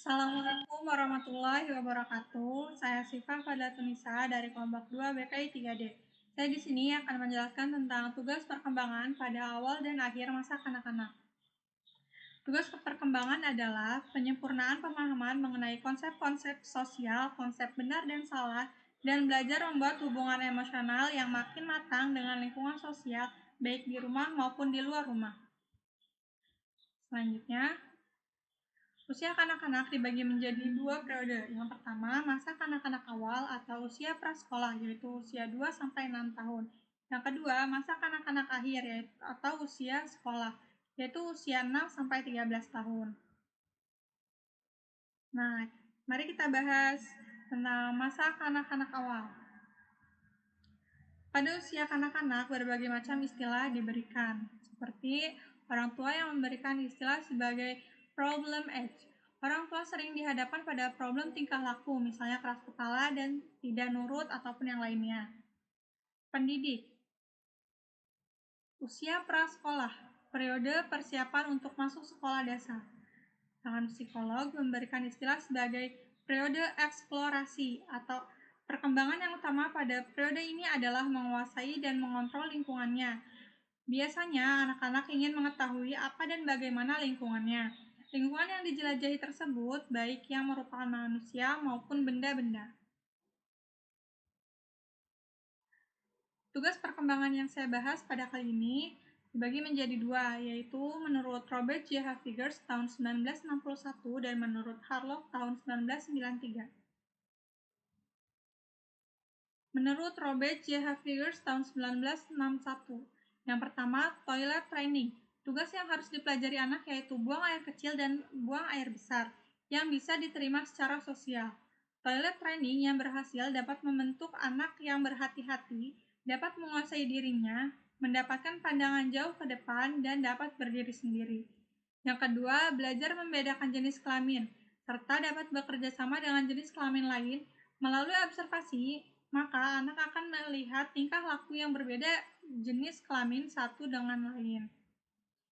Assalamualaikum warahmatullahi wabarakatuh. Saya Siva Fadlatunisa dari kelompok 2 BKI 3D. Saya di sini akan menjelaskan tentang tugas perkembangan pada awal dan akhir masa kanak-kanak. Tugas perkembangan adalah penyempurnaan pemahaman mengenai konsep-konsep sosial, konsep benar dan salah, dan belajar membuat hubungan emosional yang makin matang dengan lingkungan sosial, baik di rumah maupun di luar rumah. Selanjutnya, usia kanak-kanak dibagi menjadi dua periode. Yang pertama, masa kanak-kanak awal atau usia prasekolah, yaitu usia 2-6 tahun. Yang kedua, masa kanak-kanak akhir, atau usia sekolah, yaitu usia 6-13 tahun. Nah, mari kita bahas tentang masa kanak-kanak awal. Pada usia kanak-kanak, berbagai macam istilah diberikan, seperti orang tua yang memberikan istilah sebagai problem age. Orang tua sering dihadapkan pada problem tingkah laku, misalnya keras kepala dan tidak nurut ataupun yang lainnya. Pendidik. Usia prasekolah, periode persiapan untuk masuk sekolah dasar. Sedangkan psikolog memberikan istilah sebagai periode eksplorasi atau perkembangan yang utama pada periode ini adalah menguasai dan mengontrol lingkungannya. Biasanya anak-anak ingin mengetahui apa dan bagaimana lingkungannya. Lingkungan yang dijelajahi tersebut baik yang merupakan manusia maupun benda-benda. Tugas perkembangan yang saya bahas pada kali ini dibagi menjadi dua, yaitu menurut Robert J. Havigers tahun 1961 dan menurut Harlow tahun 1993. Menurut Robert J. Havigers tahun 1961, yang pertama, toilet training. Tugas yang harus dipelajari anak yaitu buang air kecil dan buang air besar, yang bisa diterima secara sosial. Toilet training yang berhasil dapat membentuk anak yang berhati-hati, dapat menguasai dirinya, mendapatkan pandangan jauh ke depan, dan dapat berdiri sendiri. Yang kedua, belajar membedakan jenis kelamin, serta dapat bekerja sama dengan jenis kelamin lain. Melalui observasi, maka anak akan melihat tingkah laku yang berbeda jenis kelamin satu dengan lain.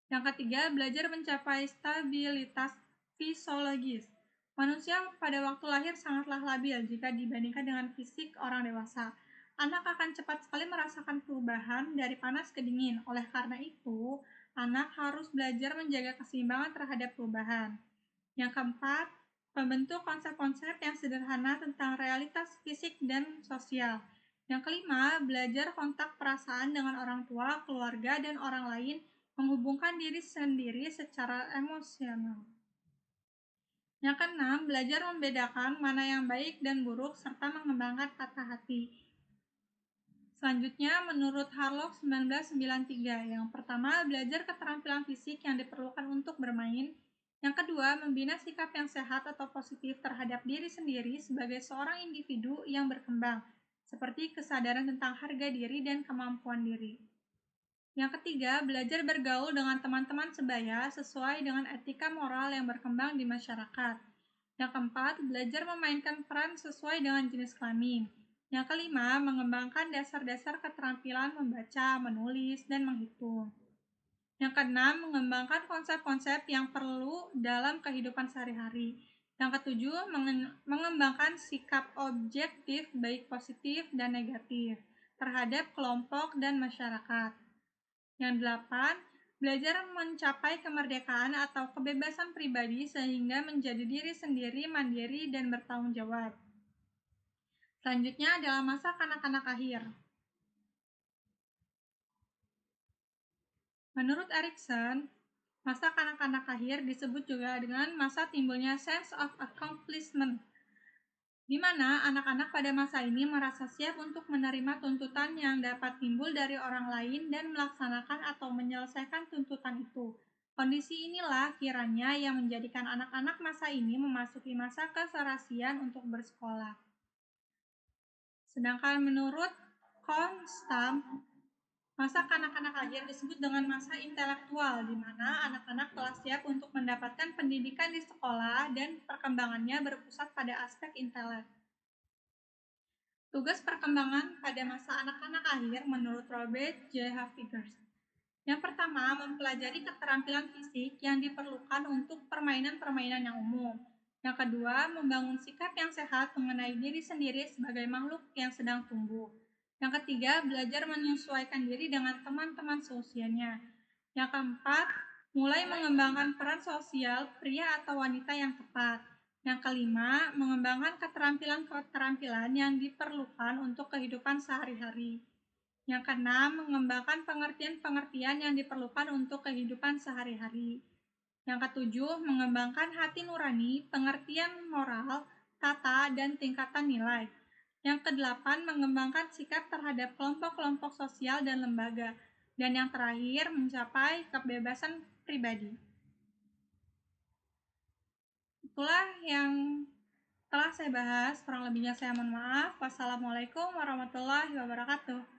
Yang ketiga, belajar mencapai stabilitas fisiologis. Manusia pada waktu lahir sangatlah labil jika dibandingkan dengan fisik orang dewasa. Anak akan cepat sekali merasakan perubahan dari panas ke dingin. Oleh karena itu, anak harus belajar menjaga keseimbangan terhadap perubahan. Yang keempat, membentuk konsep-konsep yang sederhana tentang realitas fisik dan sosial. Yang kelima, belajar kontak perasaan dengan orang tua, keluarga, dan orang lain, menghubungkan diri sendiri secara emosional. Yang keenam, belajar membedakan mana yang baik dan buruk, serta mengembangkan patah hati. Selanjutnya, menurut Harlow 1993, yang pertama, belajar keterampilan fisik yang diperlukan untuk bermain. Yang kedua, membina sikap yang sehat atau positif terhadap diri sendiri sebagai seorang individu yang berkembang, seperti kesadaran tentang harga diri dan kemampuan diri. Yang ketiga, belajar bergaul dengan teman-teman sebaya sesuai dengan etika moral yang berkembang di masyarakat. Yang keempat, belajar memainkan peran sesuai dengan jenis kelamin. Yang kelima, mengembangkan dasar-dasar keterampilan membaca, menulis, dan menghitung. Yang keenam, mengembangkan konsep-konsep yang perlu dalam kehidupan sehari-hari. Yang ketujuh, mengembangkan sikap objektif baik positif dan negatif terhadap kelompok dan masyarakat. Yang delapan, belajar mencapai kemerdekaan atau kebebasan pribadi sehingga menjadi diri sendiri, mandiri, dan bertanggung jawab. Selanjutnya adalah masa kanak-kanak akhir. Menurut Erikson, masa kanak-kanak akhir disebut juga dengan masa timbulnya sense of accomplishment, di mana anak-anak pada masa ini merasa siap untuk menerima tuntutan yang dapat timbul dari orang lain dan melaksanakan atau menyelesaikan tuntutan itu. Kondisi inilah kiranya yang menjadikan anak-anak masa ini memasuki masa keserasian untuk bersekolah. Sedangkan menurut Konstam, masa kanak-kanak akhir disebut dengan masa intelektual, di mana anak-anak telah siap untuk mendapatkan pendidikan di sekolah dan perkembangannya berpusat pada aspek intelek. Tugas perkembangan pada masa anak-anak akhir menurut Robert J. Havigers. Yang pertama, mempelajari keterampilan fisik yang diperlukan untuk permainan-permainan yang umum. Yang kedua, membangun sikap yang sehat mengenai diri sendiri sebagai makhluk yang sedang tumbuh. Yang ketiga, belajar menyesuaikan diri dengan teman-teman seusianya. Yang keempat, mulai mengembangkan peran sosial pria atau wanita yang tepat. Yang kelima, mengembangkan keterampilan-keterampilan yang diperlukan untuk kehidupan sehari-hari. Yang keenam, mengembangkan pengertian-pengertian yang diperlukan untuk kehidupan sehari-hari. Yang ketujuh, mengembangkan hati nurani, pengertian moral, tata, dan tingkatan nilai. Yang kedelapan, mengembangkan sikap terhadap kelompok-kelompok sosial dan lembaga. Dan yang terakhir, mencapai kebebasan pribadi. Itulah yang telah saya bahas, kurang lebihnya saya mohon maaf. Wassalamualaikum warahmatullahi wabarakatuh.